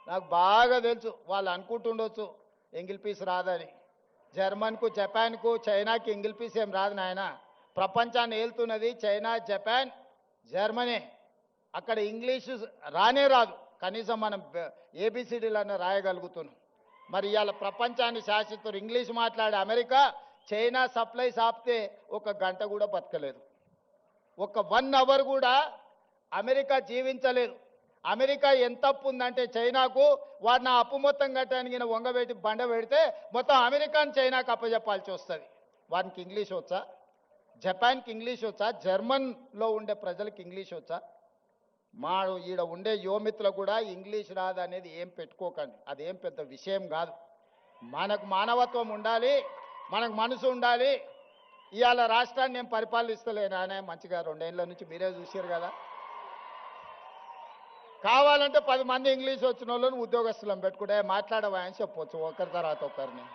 నాకు బాగా తెలుసు వాళ్ళు అనుకుంటుండొచ్చు ఎంగిల్ పీస్ రాదని. జర్మన్కు జపాన్కు చైనాకి ఎంగిల్ పీస్ ఏం రాదు నాయన. ప్రపంచాన్ని ఏలుతున్నది చైనా, జపాన్, జర్మనీ. అక్కడ ఇంగ్లీషు రానే రాదు, కనీసం మనం ఏబిసిడీలన్నా రాయగలుగుతున్నాం. మరి ఇవాళ ప్రపంచాన్ని శాసిస్తున్నారు ఇంగ్లీష్ మాట్లాడే అమెరికా. చైనా సప్లైస్ ఆపితే ఒక గంట కూడా బతకలేదు, ఒక 1 అవర్ కూడా అమెరికా జీవించలేదు. అమెరికా ఎంత అప్పు ఉందంటే చైనాకు, వాడిని ఆ అప్పు మొత్తం కట్టడానికి వంగబెట్టి బండ పెడితే మొత్తం అమెరికాని చైనాకు అప్పచెప్పాల్సి వస్తుంది. వానికి ఇంగ్లీష్ వచ్చా? జపాన్కి ఇంగ్లీష్ వచ్చా? జర్మన్లో ఉండే ప్రజలకు ఇంగ్లీష్ వచ్చా? మా ఈడ ఉండే యువమిత్రులు కూడా ఇంగ్లీష్ రాదు అనేది ఏం పెట్టుకోకండి, అదేం పెద్ద విషయం కాదు. మనకు మానవత్వం ఉండాలి, మనకు మనసు ఉండాలి. ఇవాళ రాష్ట్రాన్ని నేను పరిపాలిస్తలేను అనే మంచిగా 2 ఏళ్ళ నుంచి మీరే చూశారు కదా. కావాలంటే 10 మంది ఇంగ్లీష్ వచ్చిన వాళ్ళని ఉద్యోగస్తులను పెట్టుకుంటే మాట్లాడవా అని చెప్పొచ్చు ఒకరి తర్వాత ఒకరిని.